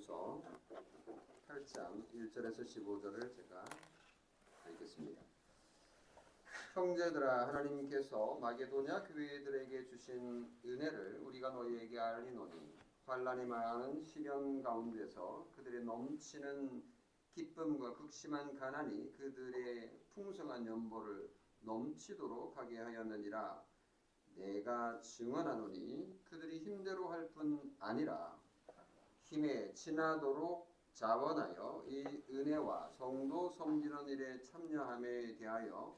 고린도전서 8장 1절에서 15절을 제가 읽겠습니다. 형제들아, 하나님께서 마게도냐 교회들에게 주신 은혜를 우리가 너희에게 알리노니 환난이 많은 시련 가운데서 그들의 넘치는 기쁨과 극심한 가난이 그들의 풍성한 연보를 넘치도록 하게 하였느니라. 내가 증언하노니 그들이 힘대로 할 뿐 아니라 힘에 지나도록 자원하여 이 은혜와 성도 섬기는 일에 참여함에 대하여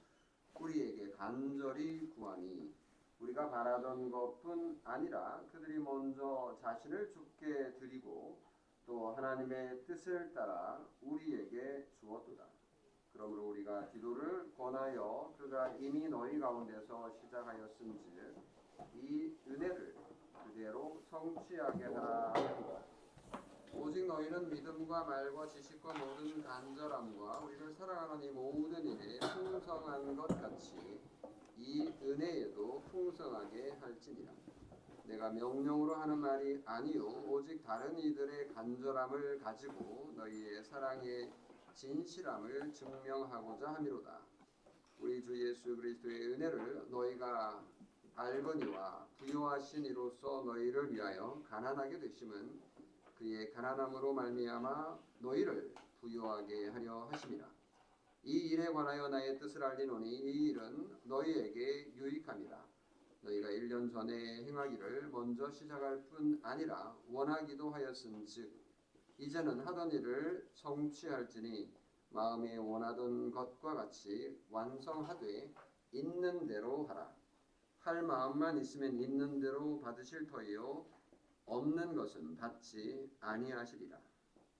우리에게 간절히 구하니 우리가 바라던 것뿐 아니라 그들이 먼저 자신을 주께 드리고 또 하나님의 뜻을 따라 우리에게 주었도다. 그러므로 우리가 기도를 권하여 그가 이미 너희 가운데서 시작하였은즉 이 은혜를 그대로 성취하게 하라. 오직 너희는 믿음과 말과 지식과 모든 간절함과 우리를 사랑하는 이 모든 일에 풍성한 것 같이 이 은혜에도 풍성하게 할지니라. 내가 명령으로 하는 말이 아니요 오직 다른 이들의 간절함을 가지고 너희의 사랑의 진실함을 증명하고자 함이로다. 우리 주 예수 그리스도의 은혜를 너희가 알거니와 부요하신 이로써 너희를 위하여 가난하게 되심은 그의 가난함으로 말미암아 너희를 부요하게 하려 하심이라. 이 일에 관하여 나의 뜻을 알리노니 이 일은 너희에게 유익함이라. 너희가 1년 전에 행하기를 먼저 시작할 뿐 아니라 원하기도 하였은즉 이제는 하던 일을 성취할지니 마음에 원하던 것과 같이 완성하되 있는 대로 하라. 할 마음만 있으면 있는 대로 받으실 터이요 없는 것은 받지 아니하시리라.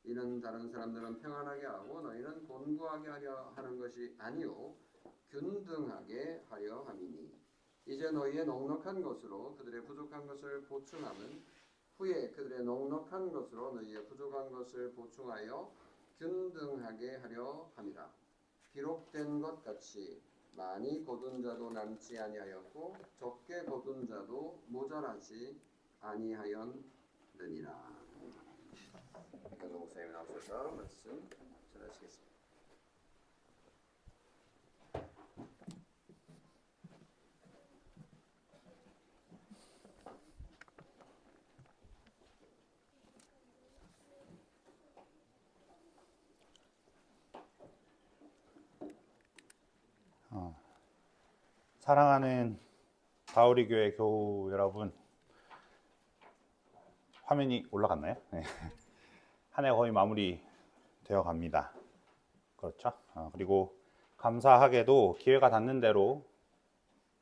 이는 다른 사람들은 평안하게 하고 너희는 곤고하게 하려 하는 것이 아니요 균등하게 하려 함이니 이제 너희의 넉넉한 것으로 그들의 부족한 것을 보충함은 후에 그들의 넉넉한 것으로 너희의 부족한 것을 보충하여 균등하게 하려 함이라. 기록된 것 같이 많이 거둔 자도 남지 아니하였고 적게 거둔 자도 모자라지 아니하였느니라. 이건 목사님 나오셔서 말씀 전하시겠습니다. 사랑하는 바우리 교회 교우 여러분, 화면이 올라갔나요? 네. 한 해 거의 마무리 되어 갑니다. 그렇죠? 그리고 감사하게도 기회가 닿는 대로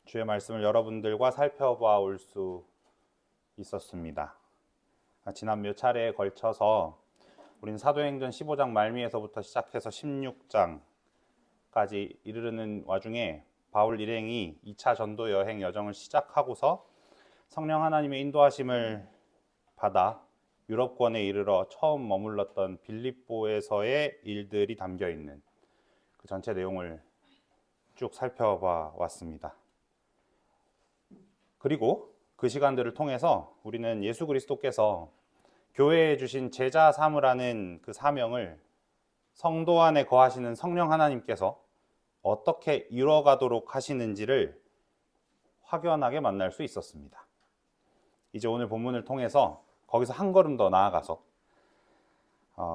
주의 말씀을 여러분들과 살펴봐 올 수 있었습니다. 지난 몇 차례에 걸쳐서 우리는 사도행전 15장 말미에서부터 시작해서 16장까지 이르르는 와중에 바울 일행이 2차 전도 여행 여정을 시작하고서 성령 하나님의 인도하심을 받아 유럽권에 이르러 처음 머물렀던 빌립보에서의 일들이 담겨 있는 그 전체 내용을 쭉 살펴봐 왔습니다. 그리고 그 시간들을 통해서 우리는 예수 그리스도께서 교회에 주신 제자 삼으라는 그 사명을 성도 안에 거하시는 성령 하나님께서 어떻게 이뤄가도록 하시는지를 확연하게 만날 수 있었습니다. 이제 오늘 본문을 통해서 거기서 한 걸음 더 나아가서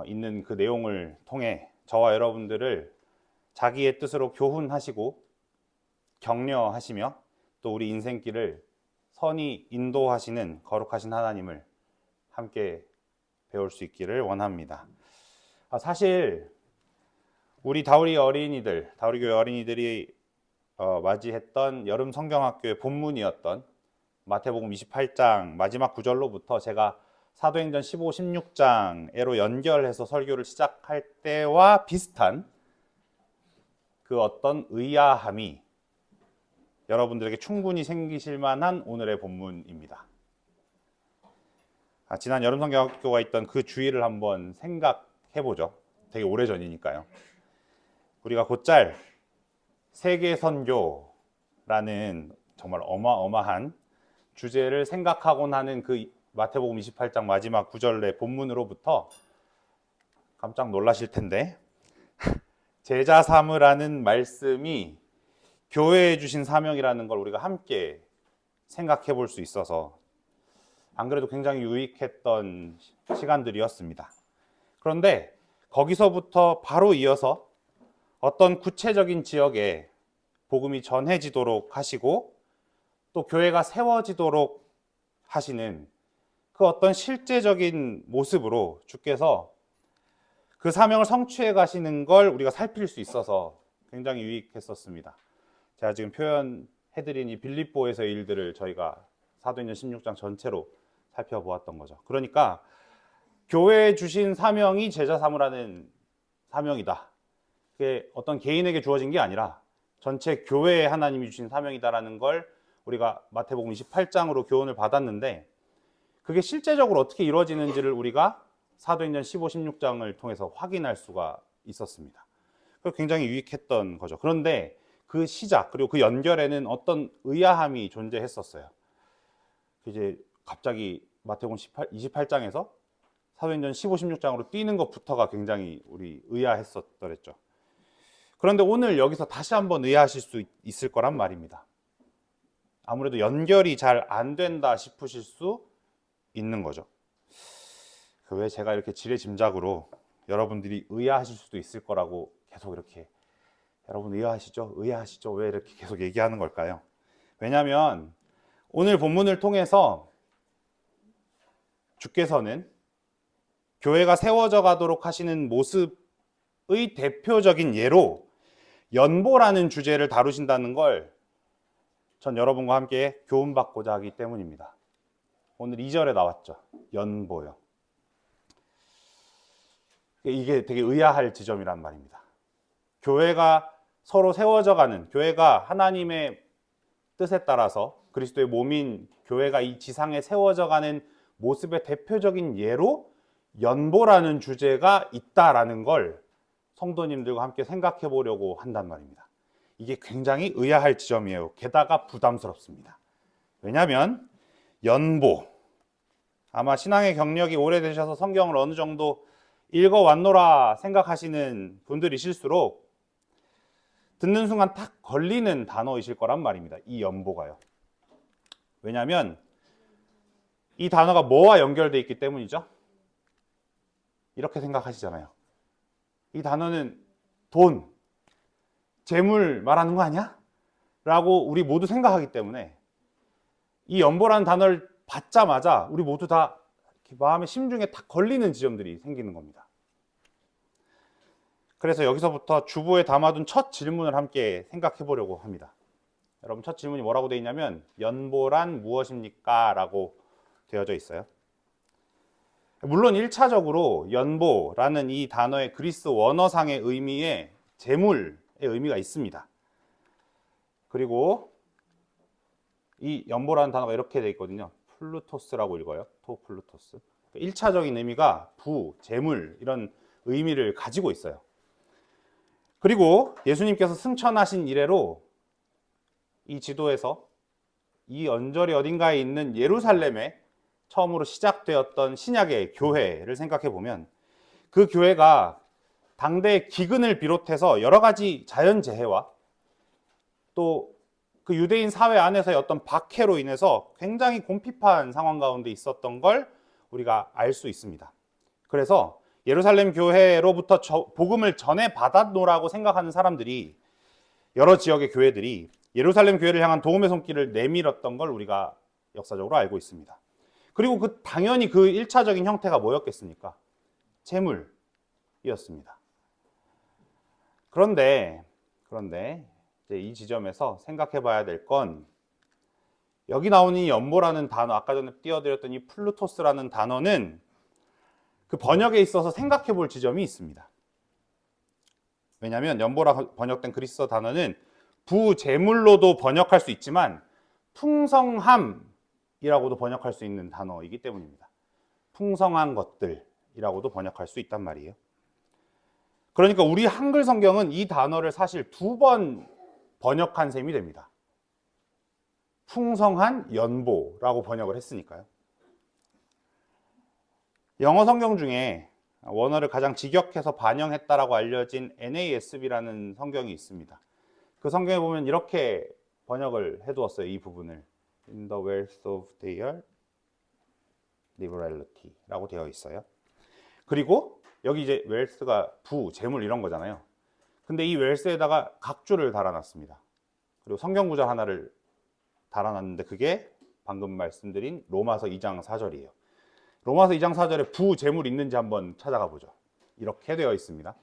있는 그 내용을 통해 저와 여러분들을 자기의 뜻으로 교훈하시고 격려하시며 또 우리 인생길을 선히 인도하시는 거룩하신 하나님을 함께 배울 수 있기를 원합니다. 사실 우리 다우리 교회 어린이들이 맞이했던 여름 성경학교의 본문이었던 마태복음 28장 마지막 구절로부터 제가 사도행전 15, 16장으로 연결해서 설교를 시작할 때와 비슷한 그 어떤 의아함이 여러분들에게 충분히 생기실 만한 오늘의 본문입니다. 지난 여름 성경학교가 있던 그 주일을 한번 생각해보죠. 되게 오래전이니까요. 우리가 곧잘 세계 선교라는 정말 어마어마한 주제를 생각하곤 하는 그 마태복음 28장 마지막 구절의 본문으로부터 깜짝 놀라실 텐데 제자 삼으라는 말씀이 교회에 주신 사명이라는 걸 우리가 함께 생각해 볼 수 있어서 안 그래도 굉장히 유익했던 시간들이었습니다. 그런데 거기서부터 바로 이어서 어떤 구체적인 지역에 복음이 전해지도록 하시고 또 교회가 세워지도록 하시는 그 어떤 실제적인 모습으로 주께서 그 사명을 성취해 가시는 걸 우리가 살필 수 있어서 굉장히 유익했었습니다. 제가 지금 표현해드린 이 빌립보에서의 일들을 저희가 사도행전 16장 전체로 살펴보았던 거죠. 그러니까 교회에 주신 사명이 제자 삼으라는 사명이다. 그게 어떤 개인에게 주어진 게 아니라 전체 교회에 하나님이 주신 사명이다라는 걸 우리가 마태복음 28장으로 교훈을 받았는데 그게 실제적으로 어떻게 이루어지는지를 우리가 사도행전 15, 16장을 통해서 확인할 수가 있었습니다. 굉장히 유익했던 거죠. 그런데 그 시작 그리고 그 연결에는 어떤 의아함이 존재했었어요. 이제 갑자기 마태복음 28장에서 사도행전 15, 16장으로 뛰는 것부터가 굉장히 우리 의아했었더랬죠. 그런데 오늘 여기서 다시 한번 의아하실 수 있을 거란 말입니다. 아무래도 연결이 잘 안 된다 싶으실 수 있는 거죠. 왜 제가 이렇게 지레짐작으로 여러분들이 의아하실 수도 있을 거라고 계속 이렇게 여러분 의아하시죠? 의아하시죠? 왜 이렇게 계속 얘기하는 걸까요? 왜냐하면 오늘 본문을 통해서 주께서는 교회가 세워져 가도록 하시는 모습의 대표적인 예로 연보라는 주제를 다루신다는 걸 전 여러분과 함께 교훈받고자 하기 때문입니다. 오늘 2절에 나왔죠. 연보요. 이게 되게 의아할 지점이란 말입니다. 교회가 서로 세워져 가는, 교회가 하나님의 뜻에 따라서 그리스도의 몸인 교회가 이 지상에 세워져 가는 모습의 대표적인 예로 연보라는 주제가 있다라는 걸 성도님들과 함께 생각해 보려고 한단 말입니다. 이게 굉장히 의아할 지점이에요. 게다가 부담스럽습니다. 왜냐하면 연보, 아마 신앙의 경력이 오래되셔서 성경을 어느 정도 읽어왔노라 생각하시는 분들이실수록 듣는 순간 탁 걸리는 단어이실 거란 말입니다. 이 연보가요. 왜냐하면 이 단어가 뭐와 연결되어 있기 때문이죠. 이렇게 생각하시잖아요. 이 단어는 돈, 재물 말하는 거 아니야? 라고 우리 모두 생각하기 때문에 이 연보라는 단어를 받자마자 우리 모두 다 마음의 심중에 탁 걸리는 지점들이 생기는 겁니다. 그래서 여기서부터 주보에 담아둔 첫 질문을 함께 생각해 보려고 합니다. 여러분 첫 질문이 뭐라고 되어 있냐면 연보란 무엇입니까? 라고 되어져 있어요. 물론 1차적으로 연보라는 이 단어의 그리스 원어상의 의미에 재물의 의미가 있습니다. 그리고 이 연보라는 단어가 이렇게 되어 있거든요. 플루토스라고 읽어요. 토플루토스. 1차적인 의미가 부, 재물 이런 의미를 가지고 있어요. 그리고 예수님께서 승천하신 이래로 이 지도에서 이 언저리 어딘가에 있는 예루살렘에 처음으로 시작되었던 신약의 교회를 생각해 보면 그 교회가 당대의 기근을 비롯해서 여러 가지 자연재해와 또 그 유대인 사회 안에서의 어떤 박해로 인해서 굉장히 곰핍한 상황 가운데 있었던 걸 우리가 알 수 있습니다. 그래서 예루살렘 교회로부터 복음을 전해 받았노라고 생각하는 사람들이 여러 지역의 교회들이 예루살렘 교회를 향한 도움의 손길을 내밀었던 걸 우리가 역사적으로 알고 있습니다. 그리고 당연히 그 1차적인 형태가 뭐였겠습니까? 재물이었습니다. 그런데 이제 이 지점에서 생각해 봐야 될 건 여기 나오는 이 연보라는 단어, 아까 전에 띄워드렸던 이 플루토스라는 단어는 그 번역에 있어서 생각해 볼 지점이 있습니다. 왜냐하면 연보라 번역된 그리스어 단어는 부재물로도 번역할 수 있지만 풍성함이라고도 번역할 수 있는 단어이기 때문입니다. 풍성한 것들이라고도 번역할 수 있단 말이에요. 그러니까 우리 한글 성경은 이 단어를 사실 2번 번역한 셈이 됩니다. 풍성한 연보라고 번역을 했으니까요. 영어 성경 중에 원어를 가장 직역해서 반영했다라고 알려진 NASB라는 성경이 있습니다. 그 성경에 보면 이렇게 번역을 해두었어요. 이 부분을 In the wealth of their liberality라고 되어 있어요. 그리고 여기 이제 wealth가 부, 재물 이런 거잖아요. 근데 이 wealth에다가 각주를 달아놨습니다. 그리고 성경 구절 하나를 달아놨는데 그게 방금 말씀드린 로마서 2장 4절이에요. 로마서 2장 4절에 부, 재물 있는지 한번 찾아가 보죠. 이렇게 되어 있습니다.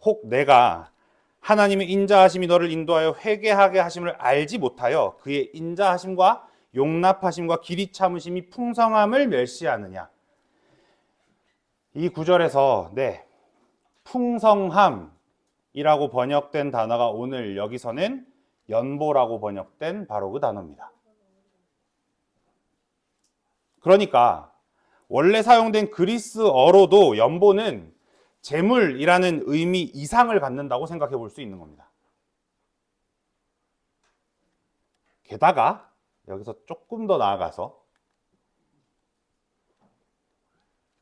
혹 내가 하나님의 인자하심이 너를 인도하여 회개하게 하심을 알지 못하여 그의 인자하심과 용납하심과 길이 참으심이 풍성함을 멸시하느냐. 이 구절에서 풍성함이라고 번역된 단어가 오늘 여기서는 연보라고 번역된 바로 그 단어입니다. 그러니까 원래 사용된 그리스어로도 연보는 재물이라는 의미 이상을 갖는다고 생각해 볼 수 있는 겁니다. 게다가 여기서 조금 더 나아가서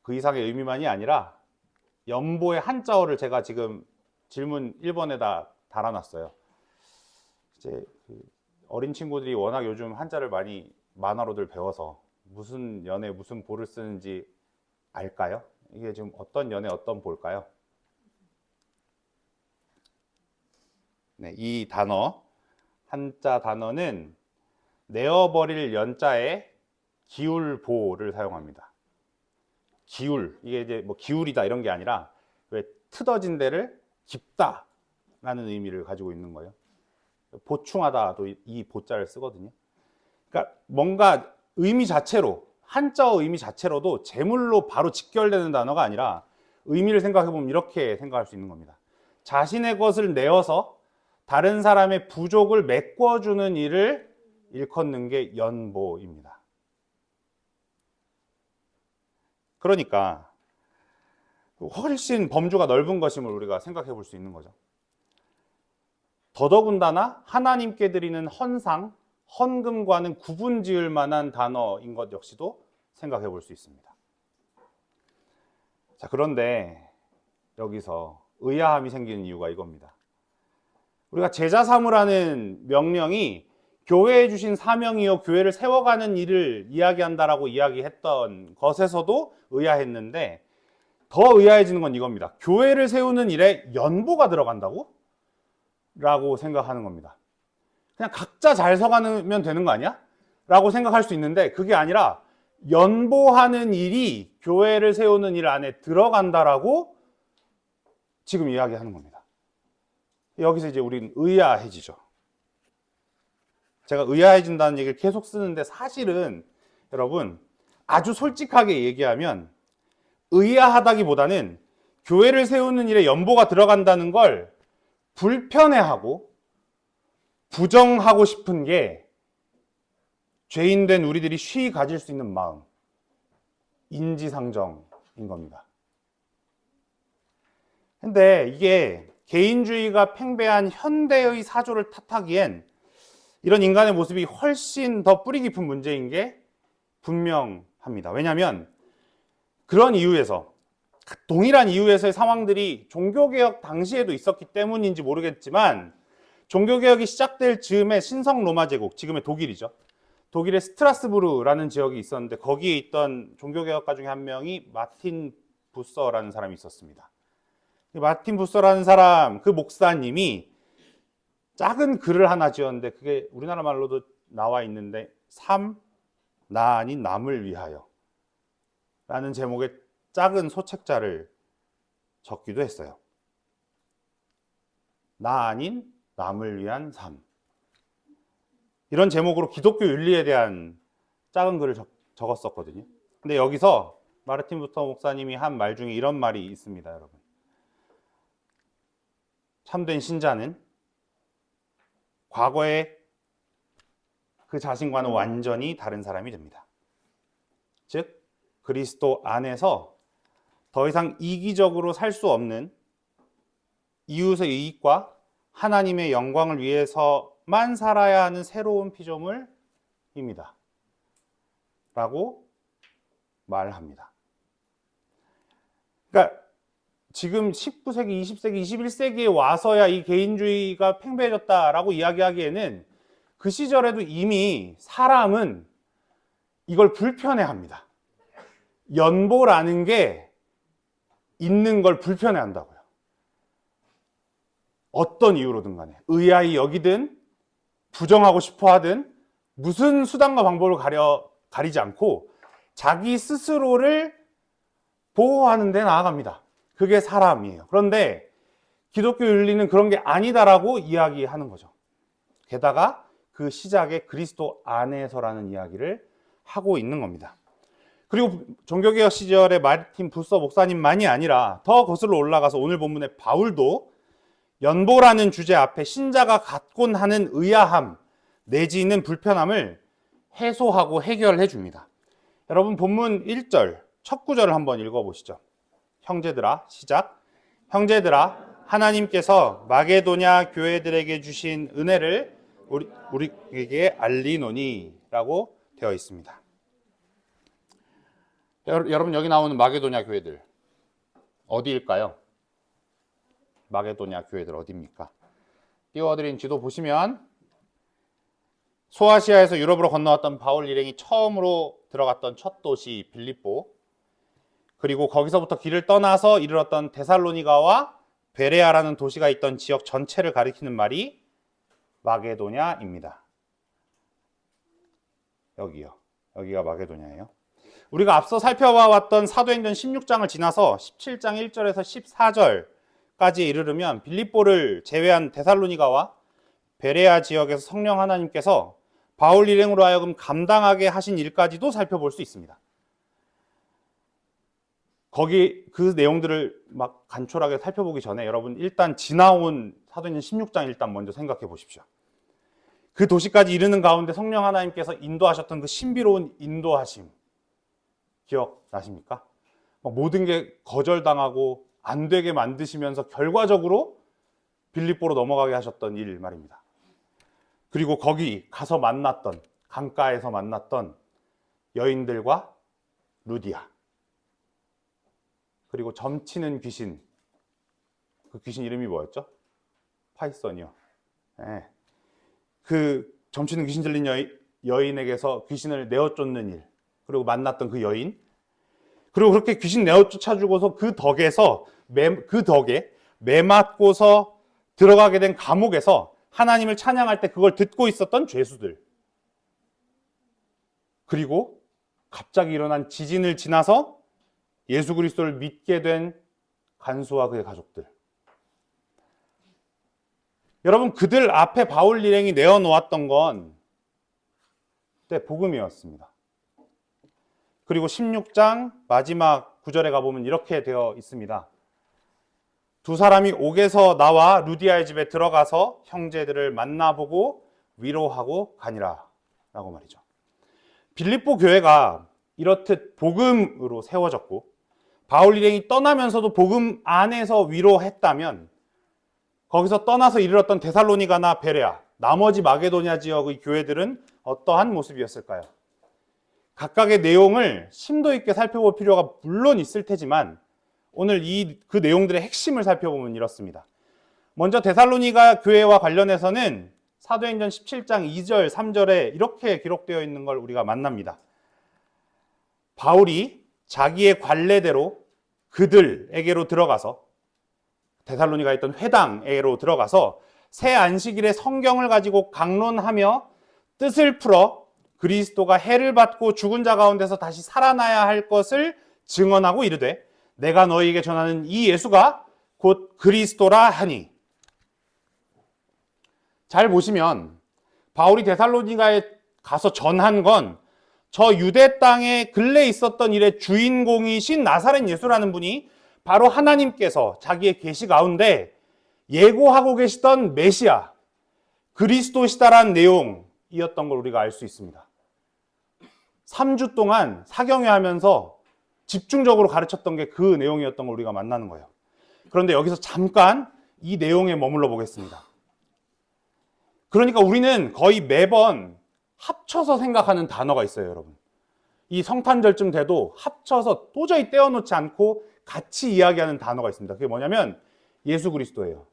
그 이상의 의미만이 아니라 연보의 한자어를 제가 지금 질문 1번에다 달아놨어요. 이제 어린 친구들이 워낙 요즘 한자를 많이 만화로들 배워서 무슨 연에 무슨 보를 쓰는지 알까요? 이게 지금 어떤 연에 어떤 볼까요? 네, 이 단어, 한자 단어는 내어버릴 연자에 기울보를 사용합니다. 기울, 이게 이제 뭐 기울이다 이런 게 아니라 왜 트어진 데를 깊다라는 의미를 가지고 있는 거예요. 보충하다도 이 보자를 쓰거든요. 그러니까 뭔가 의미 자체로, 한자어 의미 자체로도 재물로 바로 직결되는 단어가 아니라 의미를 생각해 보면 이렇게 생각할 수 있는 겁니다. 자신의 것을 내어서 다른 사람의 부족을 메꿔주는 일을 일컫는 게 연보입니다. 그러니까 훨씬 범주가 넓은 것임을 우리가 생각해 볼 수 있는 거죠. 더더군다나 하나님께 드리는 헌상, 헌금과는 구분 지을 만한 단어인 것 역시도 생각해 볼 수 있습니다. 자, 그런데 여기서 의아함이 생기는 이유가 이겁니다. 우리가 제자 삼으라는 명령이 교회에 주신 사명이요 교회를 세워가는 일을 이야기한다라고 이야기했던 것에서도 의아했는데 더 의아해지는 건 이겁니다. 교회를 세우는 일에 연보가 들어간다고? 라고 생각하는 겁니다. 그냥 각자 잘 서가면 되는 거 아니야? 라고 생각할 수 있는데 그게 아니라 연보하는 일이 교회를 세우는 일 안에 들어간다라고 지금 이야기하는 겁니다. 여기서 이제 우리는 의아해지죠. 제가 의아해진다는 얘기를 계속 쓰는데 사실은 여러분 아주 솔직하게 얘기하면 의아하다기보다는 교회를 세우는 일에 연보가 들어간다는 걸 불편해하고 부정하고 싶은 게 죄인된 우리들이 쉬이 가질 수 있는 마음, 인지상정인 겁니다. 근데 이게 개인주의가 팽배한 현대의 사조를 탓하기엔 이런 인간의 모습이 훨씬 더 뿌리 깊은 문제인 게 분명합니다. 왜냐하면 그런 이유에서 동일한 이유에서의 상황들이 종교개혁 당시에도 있었기 때문인지 모르겠지만 종교개혁이 시작될 즈음에 신성 로마 제국, 지금의 독일이죠. 독일의 스트라스부르라는 지역이 있었는데 거기에 있던 종교개혁가 중에 한 명이 마틴 부서라는 사람이 있었습니다. 마틴 부서라는 사람, 그 목사님이 작은 글을 하나 지었는데 그게 우리나라 말로도 나와 있는데 나 아닌 남을 위하여 라는 제목의 작은 소책자를 적기도 했어요. 나 아닌 남을 위한 삶. 이런 제목으로 기독교 윤리에 대한 작은 글을 적었었거든요. 근데 여기서 마르틴 부터 목사님이 한 말 중에 이런 말이 있습니다, 여러분. 참된 신자는 과거의 그 자신과는 완전히 다른 사람이 됩니다. 즉, 그리스도 안에서 더 이상 이기적으로 살 수 없는 이웃의 이익과 하나님의 영광을 위해서만 살아야 하는 새로운 피조물입니다. 라고 말합니다. 그러니까 지금 19세기, 20세기, 21세기에 와서야 이 개인주의가 팽배해졌다라고 이야기하기에는 그 시절에도 이미 사람은 이걸 불편해합니다. 연보라는 게 있는 걸 불편해한다고요. 어떤 이유로든 간에 의아히 여기든 부정하고 싶어 하든 무슨 수단과 방법을 가리지 않고 자기 스스로를 보호하는 데 나아갑니다. 그게 사람이에요. 그런데 기독교 윤리는 그런 게 아니다라고 이야기하는 거죠. 게다가 그 시작에 그리스도 안에서라는 이야기를 하고 있는 겁니다. 그리고 종교개혁 시절의 마르틴 부서 목사님만이 아니라 더 거슬러 올라가서 오늘 본문의 바울도 연보라는 주제 앞에 신자가 갖곤 하는 의아함 내지는 불편함을 해소하고 해결해 줍니다. 여러분 본문 1절 첫 구절을 한번 읽어보시죠. 형제들아, 시작. 형제들아, 하나님께서 마게도냐 교회들에게 주신 은혜를 우리에게 알리노니 라고 되어 있습니다. 여러분 여기 나오는 마게도냐 교회들 어디일까요? 마게도냐 교회들 어디입니까? 띄워드린 지도 보시면 소아시아에서 유럽으로 건너왔던 바울 일행이 처음으로 들어갔던 첫 도시 빌립보, 그리고 거기서부터 길을 떠나서 이르렀던 데살로니가와 베레아라는 도시가 있던 지역 전체를 가리키는 말이 마게도냐입니다. 여기가 마게도냐예요. 우리가 앞서 살펴봐왔던 사도행전 16장을 지나서 17장 1절에서 14절까지 이르르면 빌립보를 제외한 데살로니가와 베레아 지역에서 성령 하나님께서 바울 일행으로 하여금 감당하게 하신 일까지도 살펴볼 수 있습니다. 거기 그 내용들을 막 간촐하게 살펴보기 전에 여러분 일단 지나온 사도행전 16장 일단 먼저 생각해 보십시오. 그 도시까지 이르는 가운데 성령 하나님께서 인도하셨던 그 신비로운 인도하심 기억나십니까? 모든 게 거절당하고 안 되게 만드시면서 결과적으로 빌립보로 넘어가게 하셨던 일 말입니다. 그리고 거기 가서 만났던, 강가에서 만났던 여인들과 루디아, 그리고 점치는 귀신, 그 귀신 이름이 뭐였죠? 파이썬이요. 네. 그 점치는 귀신 들린 여인에게서 귀신을 내어 쫓는 일, 그리고 만났던 그 여인, 그리고 그렇게 귀신 내어 쫓아주고서 그 덕에 매맞고서 들어가게 된 감옥에서 하나님을 찬양할 때 그걸 듣고 있었던 죄수들, 그리고 갑자기 일어난 지진을 지나서 예수 그리스도를 믿게 된 간수와 그의 가족들. 여러분 그들 앞에 바울 일행이 내어놓았던 건 그때 복음이었습니다. 그리고 16장 마지막 구절에 가보면 이렇게 되어 있습니다. 두 사람이 옥에서 나와 루디아의 집에 들어가서 형제들을 만나보고 위로하고 가니라 라고 말이죠. 빌립보 교회가 이렇듯 복음으로 세워졌고 바울 일행이 떠나면서도 복음 안에서 위로했다면 거기서 떠나서 이르렀던 데살로니가나 베레아, 나머지 마게도냐 지역의 교회들은 어떠한 모습이었을까요? 각각의 내용을 심도 있게 살펴볼 필요가 물론 있을 테지만 오늘 그 내용들의 핵심을 살펴보면 이렇습니다. 먼저 데살로니가 교회와 관련해서는 사도행전 17장 2절, 3절에 이렇게 기록되어 있는 걸 우리가 만납니다. 바울이 자기의 관례대로 그들에게로 들어가서 데살로니가에 있던 회당에로 들어가서 새 안식일에 성경을 가지고 강론하며 뜻을 풀어 그리스도가 해를 받고 죽은 자 가운데서 다시 살아나야 할 것을 증언하고 이르되 내가 너희에게 전하는 이 예수가 곧 그리스도라 하니. 잘 보시면 바울이 데살로니가에 가서 전한 건 저 유대 땅에 근래 있었던 일의 주인공이신 나사렛 예수라는 분이 바로 하나님께서 자기의 계시 가운데 예고하고 계시던 메시아 그리스도시다라는 내용이었던 걸 우리가 알 수 있습니다. 3주 동안 사경회하면서 집중적으로 가르쳤던 게 그 내용이었던 걸 우리가 만나는 거예요. 그런데 여기서 잠깐 이 내용에 머물러 보겠습니다. 그러니까 우리는 거의 매번 합쳐서 생각하는 단어가 있어요, 여러분. 이 성탄절쯤 돼도 합쳐서 도저히 떼어놓지 않고 같이 이야기하는 단어가 있습니다. 그게 뭐냐면 예수 그리스도예요.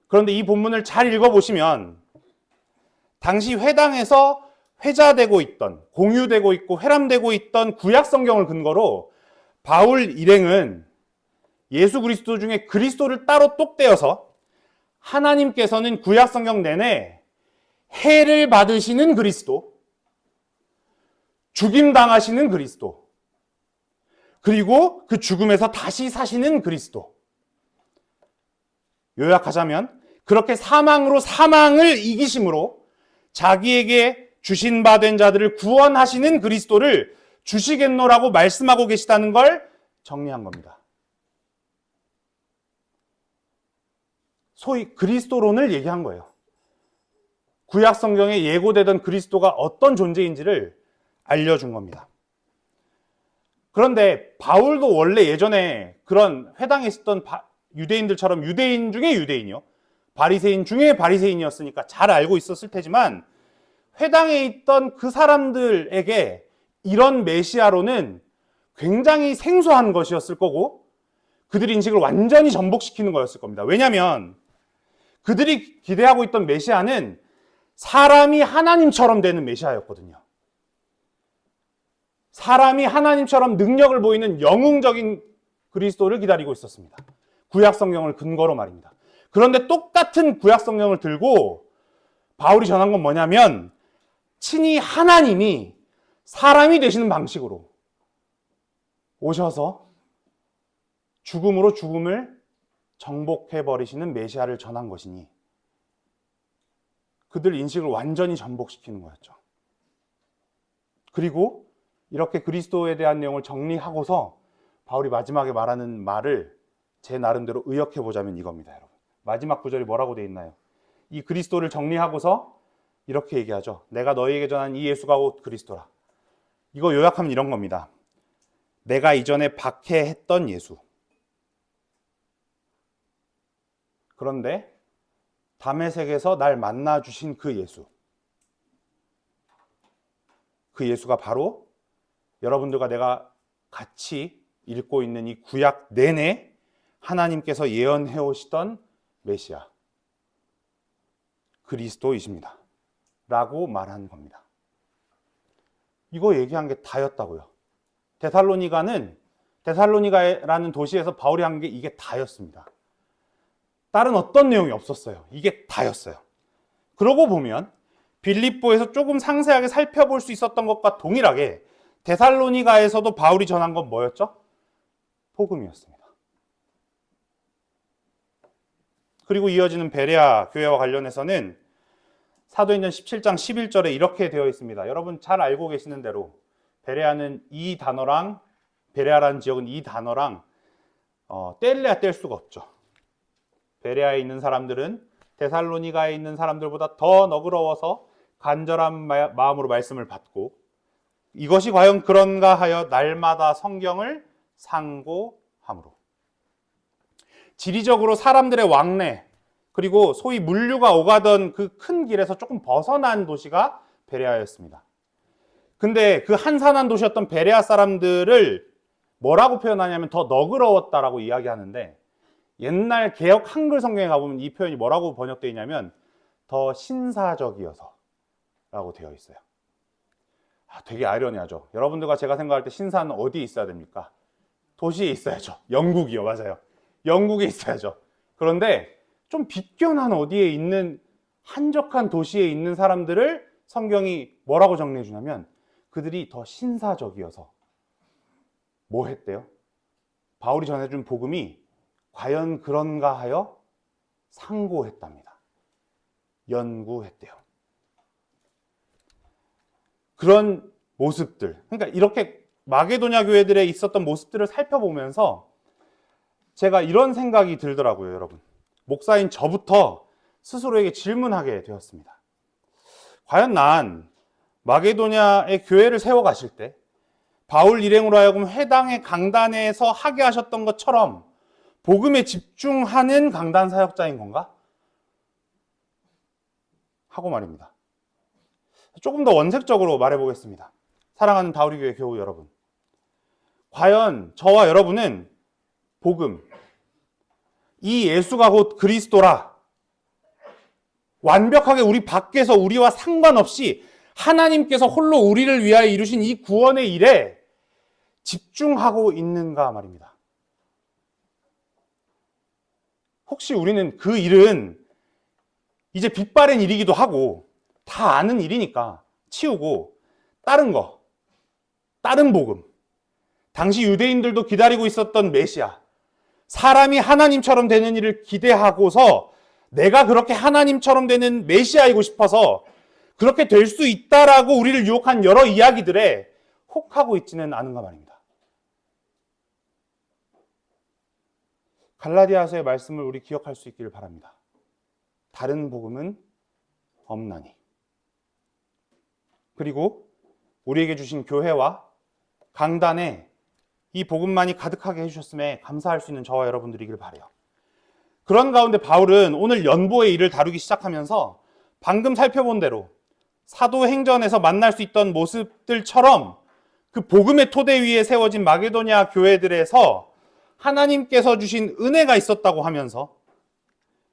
그런데 이 본문을 잘 읽어보시면 당시 회당에서 회자되고 있던, 공유되고 있고 회람되고 있던 구약 성경을 근거로 바울 일행은 예수 그리스도 중에 그리스도를 따로 똑 떼어서 하나님께서는 구약 성경 내내 해를 받으시는 그리스도, 죽임당하시는 그리스도, 그리고 그 죽음에서 다시 사시는 그리스도. 요약하자면 그렇게 사망으로 사망을 이기심으로 자기에게 주신 바 된 자들을 구원하시는 그리스도를 주시겠노라고 말씀하고 계시다는 걸 정리한 겁니다. 소위 그리스도론을 얘기한 거예요. 구약 성경에 예고되던 그리스도가 어떤 존재인지를 알려준 겁니다. 그런데 바울도 원래 예전에 그런 회당에 있었던 유대인들처럼 유대인 중에 유대인이요, 바리새인 중에 바리새인이었으니까 잘 알고 있었을 테지만 회당에 있던 그 사람들에게 이런 메시아로는 굉장히 생소한 것이었을 거고 그들 인식을 완전히 전복시키는 거였을 겁니다. 왜냐하면 그들이 기대하고 있던 메시아는 사람이 하나님처럼 되는 메시아였거든요. 사람이 하나님처럼 능력을 보이는 영웅적인 그리스도를 기다리고 있었습니다. 구약 성경을 근거로 말입니다. 그런데 똑같은 구약 성경을 들고 바울이 전한 건 뭐냐면 친히 하나님이 사람이 되시는 방식으로 오셔서 죽음으로 죽음을 정복해버리시는 메시아를 전한 것이니 그들 인식을 완전히 전복시키는 거였죠. 그리고 이렇게 그리스도에 대한 내용을 정리하고서 바울이 마지막에 말하는 말을 제 나름대로 의역해보자면 이겁니다, 여러분. 마지막 구절이 뭐라고 되어 있나요? 이 그리스도를 정리하고서 이렇게 얘기하죠. 내가 너희에게 전한 이 예수가 곧 그리스도라. 이거 요약하면 이런 겁니다. 내가 이전에 박해했던 예수. 그런데 다메섹에서 날 만나주신 그 예수. 그 예수가 바로 여러분들과 내가 같이 읽고 있는 이 구약 내내 하나님께서 예언해 오시던 메시아 그리스도이십니다 라고 말한 겁니다. 이거 얘기한 게 다였다고요. 데살로니가라는 도시에서 바울이 한 게 이게 다였습니다. 다른 어떤 내용이 없었어요. 이게 다였어요. 그러고 보면 빌립보에서 조금 상세하게 살펴볼 수 있었던 것과 동일하게 데살로니가에서도 바울이 전한 건 뭐였죠? 복음이었습니다. 그리고 이어지는 베레아 교회와 관련해서는 사도행전 17장 11절에 이렇게 되어 있습니다. 여러분 잘 알고 계시는 대로 베레아라는 지역은 이 단어랑 뗄래야 뗄 수가 없죠. 베레아에 있는 사람들은 데살로니가에 있는 사람들보다 더 너그러워서 간절한 마음으로 말씀을 받고 이것이 과연 그런가 하여 날마다 성경을 상고함으로 지리적으로 사람들의 왕래 그리고 소위 물류가 오가던 그 큰 길에서 조금 벗어난 도시가 베레아였습니다. 근데 그 한산한 도시였던 베레아 사람들을 뭐라고 표현하냐면 더 너그러웠다라고 이야기하는데 옛날 개역 한글 성경에 가보면 이 표현이 뭐라고 번역되어 있냐면 더 신사적이어서 라고 되어 있어요. 되게 아이러니하죠. 여러분들과 제가 생각할 때 신사는 어디에 있어야 됩니까? 도시에 있어야죠. 영국이요. 맞아요. 영국에 있어야죠. 그런데 좀 빗겨난 어디에 있는 한적한 도시에 있는 사람들을 성경이 뭐라고 정리해 주냐면 그들이 더 신사적이어서 뭐 했대요? 바울이 전해준 복음이 과연 그런가 하여 상고했답니다. 연구했대요. 그런 모습들, 그러니까 이렇게 마게도냐 교회들에 있었던 모습들을 살펴보면서 제가 이런 생각이 들더라고요, 여러분. 목사인 저부터 스스로에게 질문하게 되었습니다. 과연 난 마게도냐의 교회를 세워가실 때 바울 일행으로 하여금 회당의 강단에서 하게 하셨던 것처럼 복음에 집중하는 강단 사역자인 건가? 하고 말입니다. 조금 더 원색적으로 말해보겠습니다. 사랑하는 다우리교회 교우 여러분, 과연 저와 여러분은 복음, 이 예수가 곧 그리스도라. 완벽하게 우리 밖에서 우리와 상관없이 하나님께서 홀로 우리를 위하여 이루신 이 구원의 일에 집중하고 있는가 말입니다. 혹시 우리는 그 일은 이제 빛바랜 일이기도 하고 다 아는 일이니까 치우고 다른 복음, 당시 유대인들도 기다리고 있었던 메시아, 사람이 하나님처럼 되는 일을 기대하고서 내가 그렇게 하나님처럼 되는 메시아이고 싶어서 그렇게 될 수 있다라고 우리를 유혹한 여러 이야기들에 혹하고 있지는 않은가 말입니다. 갈라디아서의 말씀을 우리 기억할 수 있기를 바랍니다. 다른 복음은 없나니. 그리고 우리에게 주신 교회와 강단에 이 복음만이 가득하게 해주셨음에 감사할 수 있는 저와 여러분들이길 바라요. 그런 가운데 바울은 오늘 연보의 일을 다루기 시작하면서 방금 살펴본 대로 사도행전에서 만날 수 있던 모습들처럼 그 복음의 토대 위에 세워진 마게도냐 교회들에서 하나님께서 주신 은혜가 있었다고 하면서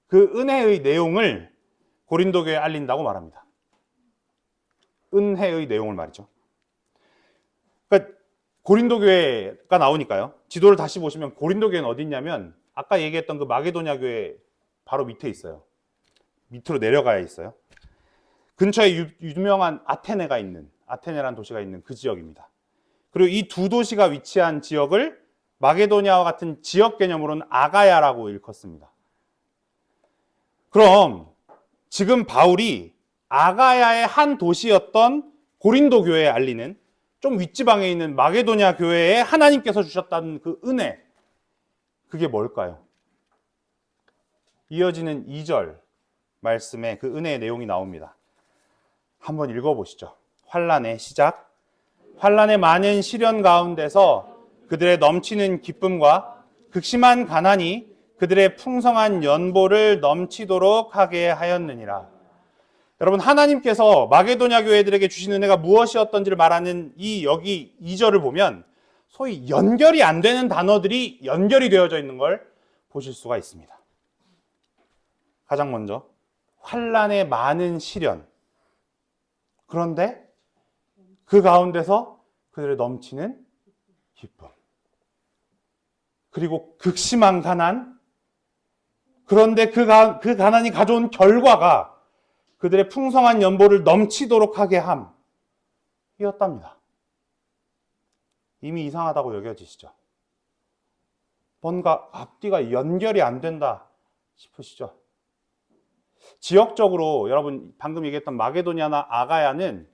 그 은혜의 내용을 고린도 교회에 알린다고 말합니다. 은혜의 내용을 말이죠. 그러니까 고린도 교회가 나오니까요. 지도를 다시 보시면 고린도 교회는 어디 있냐면 아까 얘기했던 그 마게도냐 교회 바로 밑에 있어요. 밑으로 내려가야 있어요. 근처에 유명한 아테네라는 도시가 있는 그 지역입니다. 그리고 이 두 도시가 위치한 지역을 마게도냐와 같은 지역 개념으로는 아가야라고 일컫습니다. 그럼 지금 바울이 아가야의 한 도시였던 고린도 교회에 알리는 좀 윗지방에 있는 마게도냐 교회에 하나님께서 주셨다는 그 은혜, 그게 뭘까요? 이어지는 2절 말씀에 그 은혜의 내용이 나옵니다. 한번 읽어보시죠. 환난의 시작. 환난의 많은 시련 가운데서 그들의 넘치는 기쁨과 극심한 가난이 그들의 풍성한 연보를 넘치도록 하게 하였느니라. 여러분, 하나님께서 마게도냐 교회들에게 주신 은혜가 무엇이었던지를 말하는 여기 2절을 보면 소위 연결이 안 되는 단어들이 연결이 되어져 있는 걸 보실 수가 있습니다. 가장 먼저 환난의 많은 시련. 그런데 그 가운데서 그들의 넘치는 기쁨. 그리고 극심한 가난. 그런데 그 가난이 가져온 결과가 그들의 풍성한 연보를 넘치도록 하게 함이었답니다. 이미 이상하다고 여겨지시죠? 뭔가 앞뒤가 연결이 안 된다 싶으시죠? 지역적으로 여러분 방금 얘기했던 마게도냐나 아가야는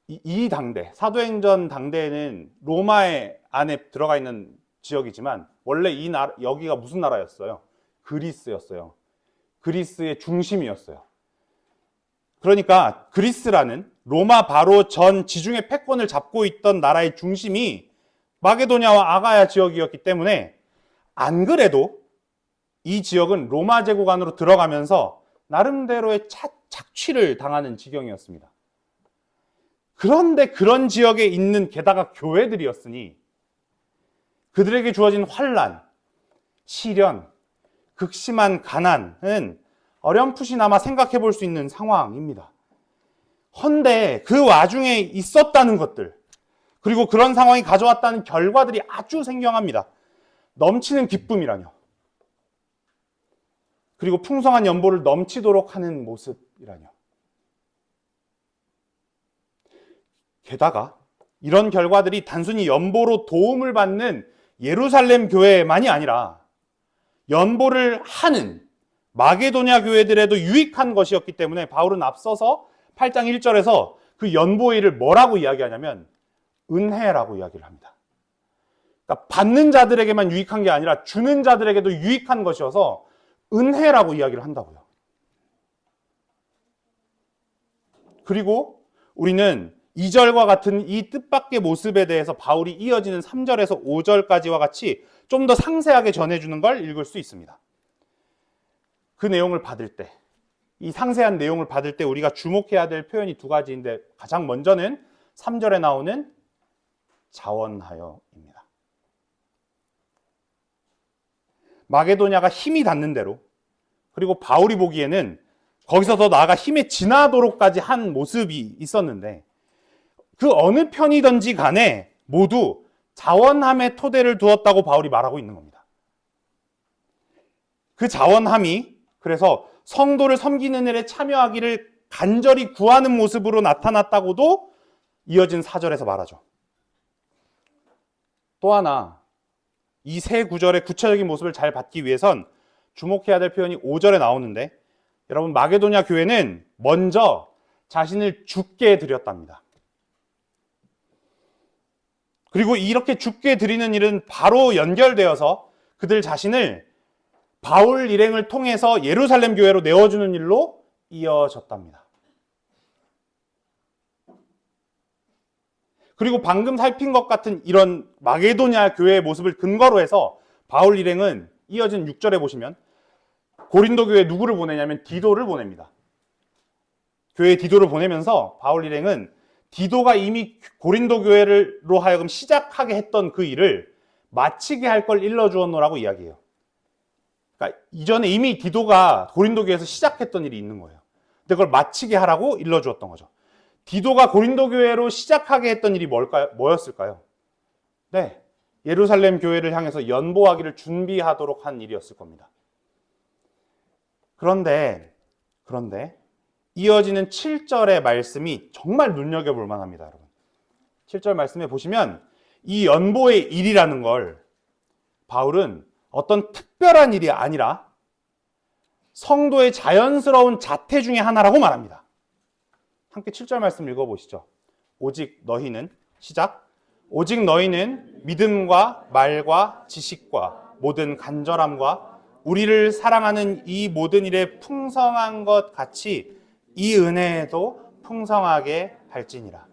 이 당대, 사도행전 당대에는 로마의 안에 들어가 있는 지역이지만 원래 여기가 무슨 나라였어요? 그리스였어요. 그리스의 중심이었어요. 그러니까 그리스라는 로마 바로 전 지중해 패권을 잡고 있던 나라의 중심이 마게도냐와 아가야 지역이었기 때문에 안 그래도 이 지역은 로마 제국 안으로 들어가면서 나름대로의 착취를 당하는 지경이었습니다. 그런데 그런 지역에 있는 게다가 교회들이었으니 그들에게 주어진 환난, 시련, 극심한 가난은 어렴풋이나마 생각해 볼 수 있는 상황입니다. 헌데 그 와중에 있었다는 것들, 그리고 그런 상황이 가져왔다는 결과들이 아주 생경합니다. 넘치는 기쁨이라뇨. 그리고 풍성한 연보를 넘치도록 하는 모습이라뇨. 게다가 이런 결과들이 단순히 연보로 도움을 받는 예루살렘 교회만이 아니라 연보를 하는 마게도냐 교회들에도 유익한 것이었기 때문에 바울은 앞서서 8장 1절에서 그 연보의 일을 뭐라고 이야기하냐면 은혜라고 이야기를 합니다. 그러니까 받는 자들에게만 유익한 게 아니라 주는 자들에게도 유익한 것이어서 은혜라고 이야기를 한다고요. 그리고 우리는 2절과 같은 이 뜻밖의 모습에 대해서 바울이 이어지는 3절에서 5절까지와 같이 좀 더 상세하게 전해주는 걸 읽을 수 있습니다. 그 내용을 받을 때, 이 상세한 내용을 받을 때 우리가 주목해야 될 표현이 두 가지인데 가장 먼저는 3절에 나오는 자원하여입니다. 마게도냐가 힘이 닿는 대로, 그리고 바울이 보기에는 거기서 더 나아가 힘에 지나도록까지 한 모습이 있었는데, 그 어느 편이든지 간에 모두 자원함의 토대를 두었다고 바울이 말하고 있는 겁니다. 그 자원함이 그래서 성도를 섬기는 일에 참여하기를 간절히 구하는 모습으로 나타났다고도 이어진 4절에서 말하죠. 또 하나, 이 세 구절의 구체적인 모습을 잘 받기 위해선 주목해야 될 표현이 5절에 나오는데, 여러분, 마게도냐 교회는 먼저 자신을 죽게 드렸답니다. 그리고 이렇게 죽게 드리는 일은 바로 연결되어서 그들 자신을 바울 일행을 통해서 예루살렘 교회로 내어주는 일로 이어졌답니다. 그리고 방금 살핀 것 같은 이런 마게도냐 교회의 모습을 근거로 해서 바울 일행은 이어진 6절에 보시면 고린도 교회에 누구를 보내냐면 디도를 보냅니다. 교회에 디도를 보내면서 바울 일행은 디도가 이미 고린도 교회로 하여금 시작하게 했던 그 일을 마치게 할 걸 일러주었노라고 이야기해요. 그러니까 이전에 이미 디도가 고린도 교회에서 시작했던 일이 있는 거예요. 근데 그걸 마치게 하라고 일러주었던 거죠. 디도가 고린도 교회로 시작하게 했던 일이 뭐였을까요? 네, 예루살렘 교회를 향해서 연보하기를 준비하도록 한 일이었을 겁니다. 그런데 이어지는 7절의 말씀이 정말 눈여겨볼 만합니다, 여러분. 7절 말씀에 보시면 이 연보의 일이라는 걸 바울은 어떤 특별한 일이 아니라 성도의 자연스러운 자태 중에 하나라고 말합니다. 함께 7절 말씀 읽어보시죠. 오직 너희는, 시작. 오직 너희는 믿음과 말과 지식과 모든 간절함과 우리를 사랑하는 이 모든 일에 풍성한 것 같이 이 은혜에도 풍성하게 할지니라.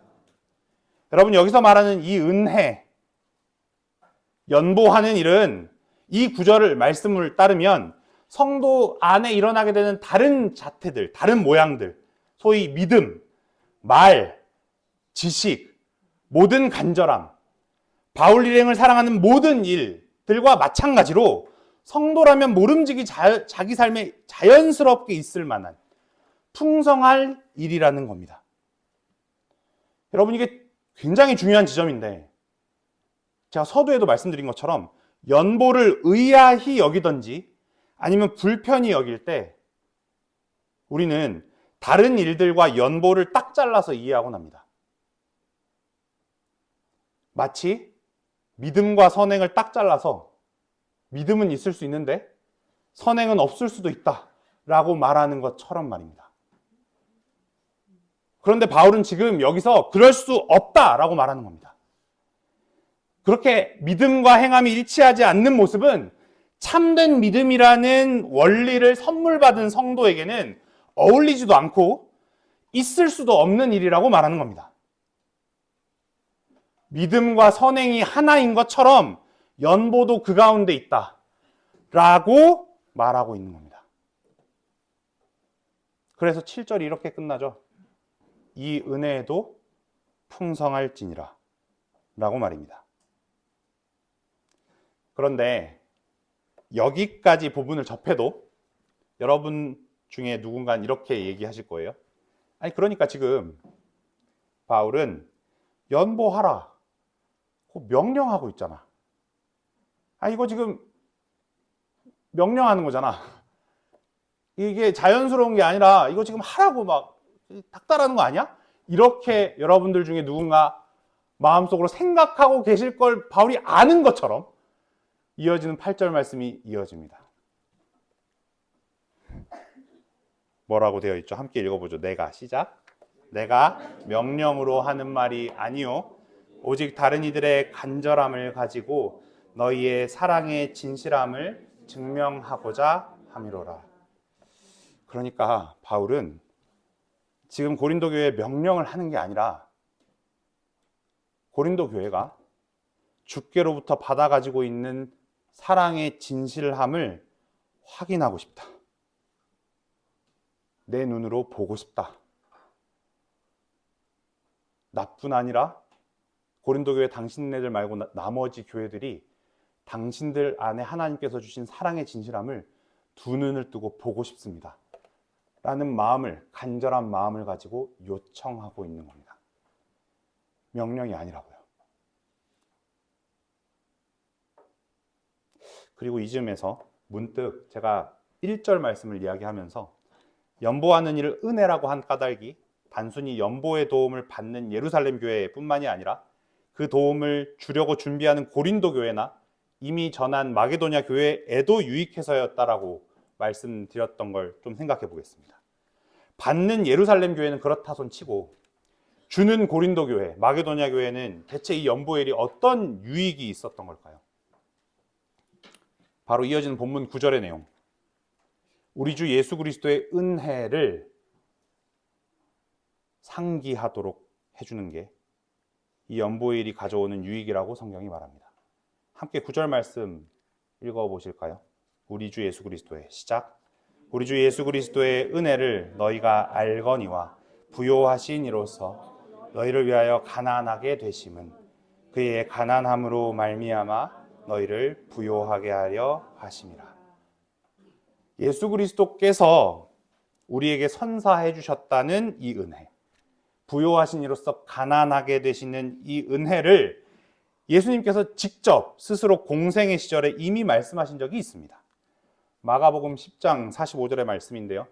여러분, 여기서 말하는 이 은혜, 연보하는 일은 이 구절을 말씀을 따르면 성도 안에 일어나게 되는 다른 자태들, 다른 모양들, 소위 믿음, 말, 지식, 모든 간절함, 바울 일행을 사랑하는 모든 일들과 마찬가지로 성도라면 모름지기 자기 삶에 자연스럽게 있을 만한 풍성할 일이라는 겁니다. 여러분, 이게 굉장히 중요한 지점인데, 제가 서두에도 말씀드린 것처럼 연보를 의아히 여기든지 아니면 불편히 여길 때 우리는 다른 일들과 연보를 딱 잘라서 이해하곤 합니다. 마치 믿음과 선행을 딱 잘라서 믿음은 있을 수 있는데 선행은 없을 수도 있다라고 말하는 것처럼 말입니다. 그런데 바울은 지금 여기서 그럴 수 없다라고 말하는 겁니다. 그렇게 믿음과 행함이 일치하지 않는 모습은 참된 믿음이라는 원리를 선물 받은 성도에게는 어울리지도 않고 있을 수도 없는 일이라고 말하는 겁니다. 믿음과 선행이 하나인 것처럼 연보도 그 가운데 있다라고 말하고 있는 겁니다. 그래서 7절이 이렇게 끝나죠. 이 은혜에도 풍성할지니라 라고 말입니다. 그런데 여기까지 부분을 접해도 여러분 중에 누군가는 이렇게 얘기하실 거예요. 아니, 그러니까 지금 바울은 연보하라 명령하고 있잖아. 아, 이거 지금 명령하는 거잖아. 이게 자연스러운 게 아니라 이거 지금 하라고 막 닥달하는 거 아니야? 이렇게 여러분들 중에 누군가 마음속으로 생각하고 계실 걸 바울이 아는 것처럼 이어지는 8절 말씀이 이어집니다. 뭐라고 되어 있죠? 함께 읽어보죠. 내가, 시작. 내가 명령으로 하는 말이 아니요 오직 다른 이들의 간절함을 가지고 너희의 사랑의 진실함을 증명하고자 함이로라. 그러니까 바울은 지금 고린도 교회에 명령을 하는 게 아니라 고린도 교회가 주께로부터 받아가지고 있는 사랑의 진실함을 확인하고 싶다. 내 눈으로 보고 싶다. 나뿐 아니라 고린도 교회 당신네들 말고 나머지 교회들이 당신들 안에 하나님께서 주신 사랑의 진실함을 두 눈을 뜨고 보고 싶습니다. 라는 마음을, 간절한 마음을 가지고 요청하고 있는 겁니다. 명령이 아니라고요. 그리고 이 즈음에서 문득 제가 1절 말씀을 이야기하면서 연보하는 일을 은혜라고 한 까닭이 단순히 연보의 도움을 받는 예루살렘 교회뿐만이 아니라 그 도움을 주려고 준비하는 고린도 교회나 이미 전한 마게도냐 교회에도 유익해서였다라고 말씀드렸던 걸 좀 생각해 보겠습니다. 받는 예루살렘 교회는 그렇다 손 치고 주는 고린도 교회, 마게도냐 교회는 대체 이 연보의 일이 어떤 유익이 있었던 걸까요? 바로 이어지는 본문 9절의 내용. 우리 주 예수 그리스도의 은혜를 상기하도록 해주는 게 이 연보의 일이 가져오는 유익이라고 성경이 말합니다. 함께 9절 말씀 읽어보실까요? 우리 주 예수 그리스도의 시작. 우리 주 예수 그리스도의 은혜를 너희가 알거니와 부요하신 이로써 너희를 위하여 가난하게 되심은 그의 가난함으로 말미암아 너희를 부요하게 하려 하심이라. 예수 그리스도께서 우리에게 선사해 주셨다는 이 은혜, 부요하신 이로써 가난하게 되시는 이 은혜를 예수님께서 직접 스스로 공생의 시절에 이미 말씀하신 적이 있습니다. 마가복음 10장 45절의 말씀인데요.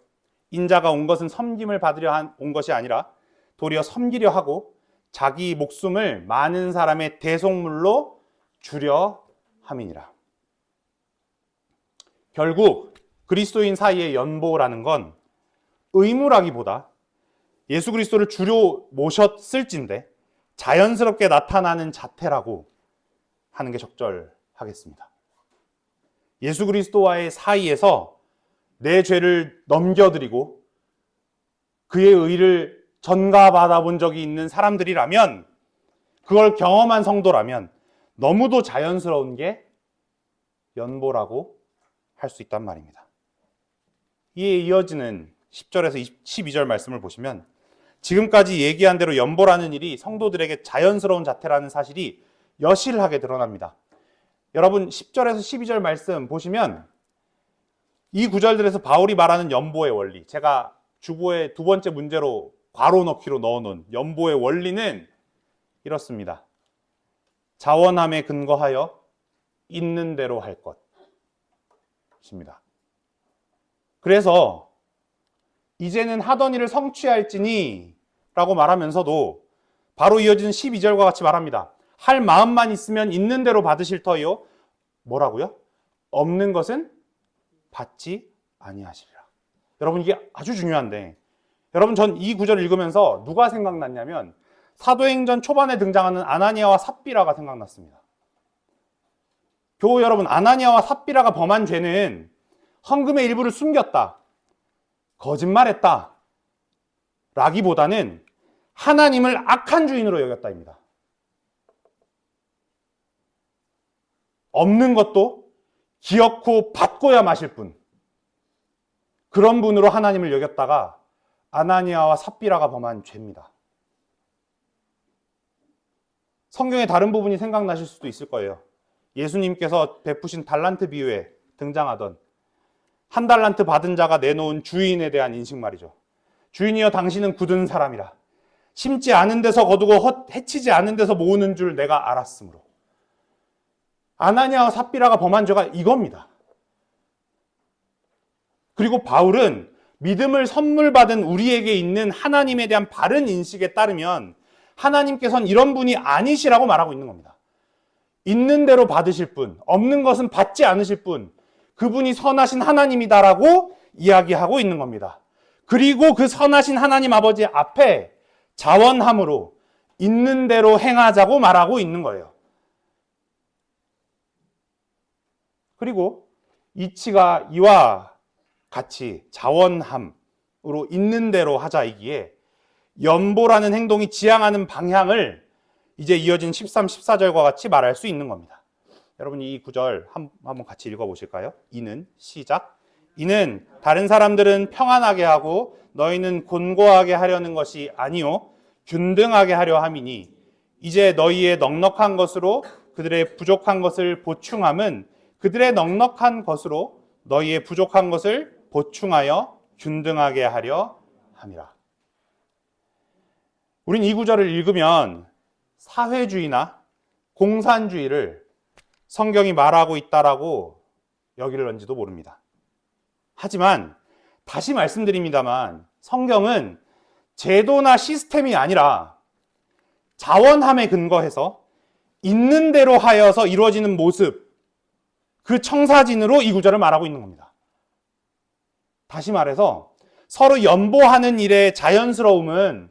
인자가 온 것은 섬김을 받으려 온 것이 아니라 도리어 섬기려 하고 자기 목숨을 많은 사람의 대속물로 주려 함이니라. 결국 그리스도인 사이의 연보라는 건 의무라기보다 예수 그리스도를 주로 모셨을진데 자연스럽게 나타나는 자태라고 하는 게 적절하겠습니다. 예수 그리스도와의 사이에서 내 죄를 넘겨드리고 그의 의를 전가받아 본 적이 있는 사람들이라면, 그걸 경험한 성도라면 너무도 자연스러운 게 연보라고 할 수 있단 말입니다. 이에 이어지는 10절에서 12절 말씀을 보시면 지금까지 얘기한 대로 연보라는 일이 성도들에게 자연스러운 자태라는 사실이 여실하게 드러납니다. 여러분 10절에서 12절 말씀 보시면 이 구절들에서 바울이 말하는 연보의 원리, 제가 주보의 두 번째 문제로 괄호 넣기로 넣어놓은 연보의 원리는 이렇습니다. 자원함에 근거하여 있는 대로 할 것입니다. 그래서 이제는 하던 일을 성취할지니 라고 말하면서도 바로 이어지는 12절과 같이 말합니다. 할 마음만 있으면 있는 대로 받으실 터이요. 뭐라고요? 없는 것은 받지 아니하시리라. 여러분 이게 아주 중요한데, 여러분 전 이 구절을 읽으면서 누가 생각났냐면 사도행전 초반에 등장하는 아나니아와 삽비라가 생각났습니다. 교우 여러분, 아나니아와 삽비라가 범한 죄는 헌금의 일부를 숨겼다, 거짓말했다 라기보다는 하나님을 악한 주인으로 여겼다입니다. 없는 것도 기어코 받고야 마실 분, 그런 분으로 하나님을 여겼다가 아나니아와 삽비라가 범한 죄입니다. 성경의 다른 부분이 생각나실 수도 있을 거예요. 예수님께서 베푸신 달란트 비유에 등장하던 한 달란트 받은 자가 내놓은 주인에 대한 인식 말이죠. 주인이여 당신은 굳은 사람이라 심지 않은 데서 거두고 해치지 않은 데서 모으는 줄 내가 알았으므로. 아나니아와 삽비라가 범한 죄가 이겁니다. 그리고 바울은 믿음을 선물 받은 우리에게 있는 하나님에 대한 바른 인식에 따르면 하나님께서는 이런 분이 아니시라고 말하고 있는 겁니다. 있는 대로 받으실 분, 없는 것은 받지 않으실 분, 그분이 선하신 하나님이다라고 이야기하고 있는 겁니다. 그리고 그 선하신 하나님 아버지 앞에 자원함으로 있는 대로 행하자고 말하고 있는 거예요. 그리고 이치가 이와 같이 자원함으로 있는 대로 하자이기에 연보라는 행동이 지향하는 방향을 이제 이어진 13, 14절과 같이 말할 수 있는 겁니다. 여러분이 이 구절 한번 같이 읽어보실까요? 이는 시작. 이는 다른 사람들은 평안하게 하고 너희는 곤고하게 하려는 것이 아니요 균등하게 하려 함이니 이제 너희의 넉넉한 것으로 그들의 부족한 것을 보충함은 그들의 넉넉한 것으로 너희의 부족한 것을 보충하여 균등하게 하려 함이라. 우린 이 구절을 읽으면 사회주의나 공산주의를 성경이 말하고 있다라고 여기를런지도 모릅니다. 하지만 다시 말씀드립니다만 성경은 제도나 시스템이 아니라 자원함에 근거해서 있는 대로 하여서 이루어지는 모습, 그 청사진으로 이 구절을 말하고 있는 겁니다. 다시 말해서 서로 연보하는 일의 자연스러움은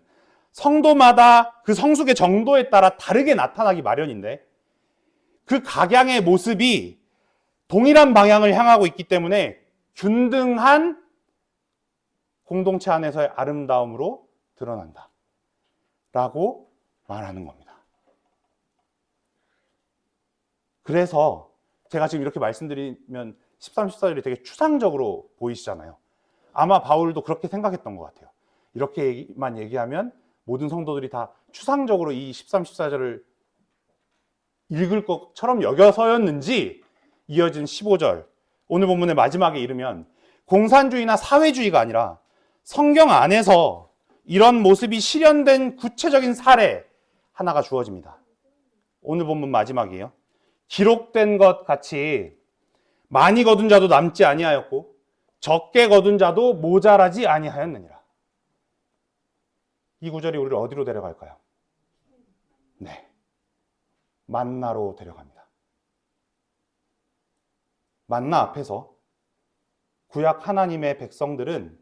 성도마다 그 성숙의 정도에 따라 다르게 나타나기 마련인데 그 각양의 모습이 동일한 방향을 향하고 있기 때문에 균등한 공동체 안에서의 아름다움으로 드러난다 라고 말하는 겁니다. 그래서 제가 지금 이렇게 말씀드리면 13, 14절이 되게 추상적으로 보이시잖아요. 아마 바울도 그렇게 생각했던 것 같아요. 이렇게만 얘기하면 모든 성도들이 다 추상적으로 이 13, 14절을 읽을 것처럼 여겨서였는지 이어진 15절, 오늘 본문의 마지막에 이르면 공산주의나 사회주의가 아니라 성경 안에서 이런 모습이 실현된 구체적인 사례 하나가 주어집니다. 오늘 본문 마지막이에요. 기록된 것 같이 많이 거둔 자도 남지 아니하였고 적게 거둔 자도 모자라지 아니하였느니라. 이 구절이 우리를 어디로 데려갈까요? 네, 만나로 데려갑니다. 만나 앞에서 구약 하나님의 백성들은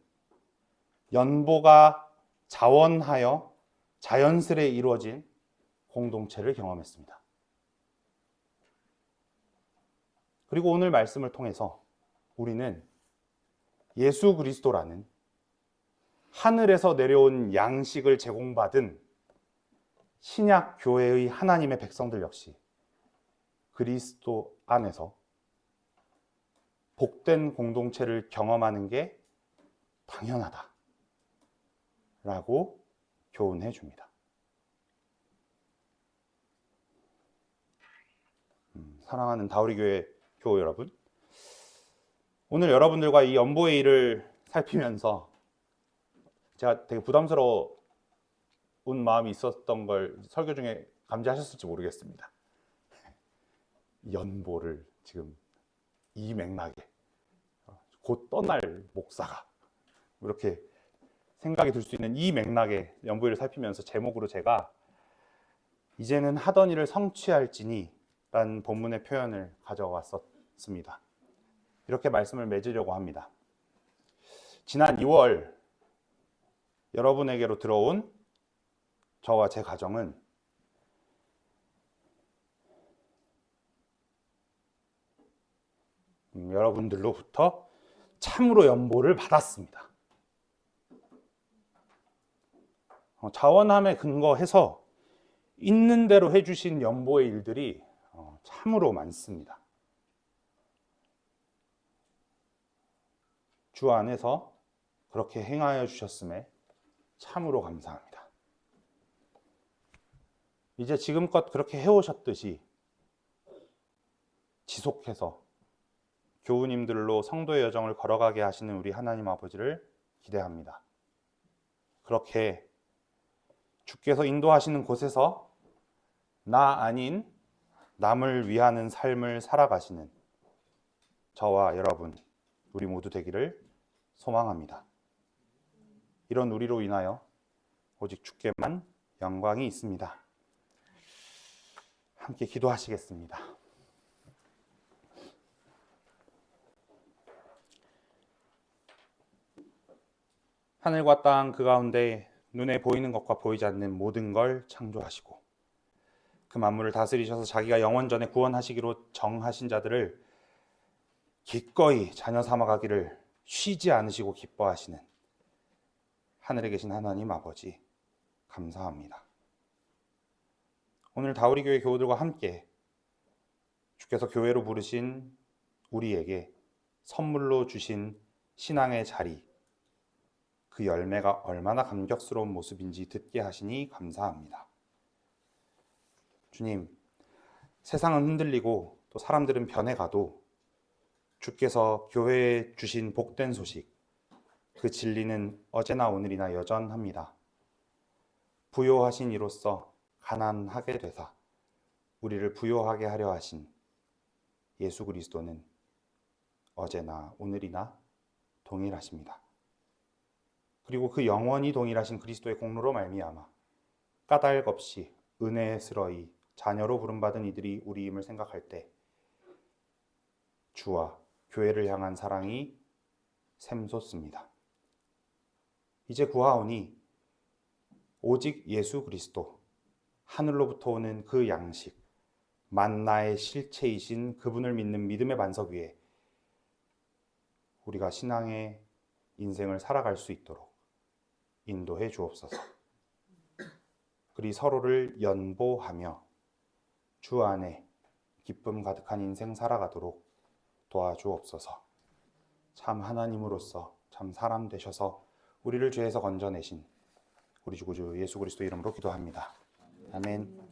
연보가 자원하여 자연스레 이루어진 공동체를 경험했습니다. 그리고 오늘 말씀을 통해서 우리는 예수 그리스도라는 하늘에서 내려온 양식을 제공받은 신약 교회의 하나님의 백성들 역시 그리스도 안에서 복된 공동체를 경험하는 게 당연하다라고 교훈해 줍니다. 사랑하는 다우리교회 교우 여러분, 오늘 여러분들과 이 연보의 일을 살피면서 제가 되게 부담스러운 마음이 있었던 걸 설교 중에 감지하셨을지 모르겠습니다. 연보를 지금 이 맥락에 곧 떠날 목사가 이렇게 생각이 들 수 있는 이 맥락의 연보일을 살피면서 제목으로 제가 이제는 하던 일을 성취할지니 라는 본문의 표현을 가져왔었습니다. 이렇게 말씀을 맺으려고 합니다. 지난 2월 여러분에게로 들어온 저와 제 가정은 여러분들로부터 참으로 연보를 받았습니다. 자원함에 근거해서 있는 대로 해주신 연보의 일들이 참으로 많습니다. 주 안에서 그렇게 행하여 주셨음에 참으로 감사합니다. 이제 지금껏 그렇게 해오셨듯이 지속해서 교우님들로 성도의 여정을 걸어가게 하시는 우리 하나님 아버지를 기대합니다. 그렇게 주께서 인도하시는 곳에서 나 아닌 남을 위하는 삶을 살아가시는 저와 여러분, 우리 모두 되기를 소망합니다. 이런 우리로 인하여 오직 주께만 영광이 있습니다. 함께 기도하시겠습니다. 하늘과 땅 그 가운데 눈에 보이는 것과 보이지 않는 모든 걸 창조하시고 그 만물을 다스리셔서 자기가 영원전에 구원하시기로 정하신 자들을 기꺼이 자녀 삼아가기를 쉬지 않으시고 기뻐하시는 하늘에 계신 하나님 아버지 감사합니다. 오늘 다우리교회 교우들과 함께 주께서 교회로 부르신 우리에게 선물로 주신 신앙의 자리, 그 열매가 얼마나 감격스러운 모습인지 듣게 하시니 감사합니다. 주님, 세상은 흔들리고 또 사람들은 변해가도 주께서 교회에 주신 복된 소식, 그 진리는 어제나 오늘이나 여전합니다. 부요하신 이로써 가난하게 되사 우리를 부요하게 하려 하신 예수 그리스도는 어제나 오늘이나 동일하십니다. 그리고 그 영원히 동일하신 그리스도의 공로로 말미암아 까닭 없이 은혜스러이 자녀로 부름받은 이들이 우리임을 생각할 때 주와 교회를 향한 사랑이 샘솟습니다. 이제 구하오니 오직 예수 그리스도, 하늘로부터 오는 그 양식, 만나의 실체이신 그분을 믿는 믿음의 반석 위에 우리가 신앙의 인생을 살아갈 수 있도록 인도해 주옵소서. 그리 서로를 연보하며 주 안에 기쁨 가득한 인생 살아가도록 도와주옵소서. 참 하나님으로서 참 사람 되셔서 우리를 죄에서 건져내신 우리 주 구주 예수 그리스도 이름으로 기도합니다. 아멘.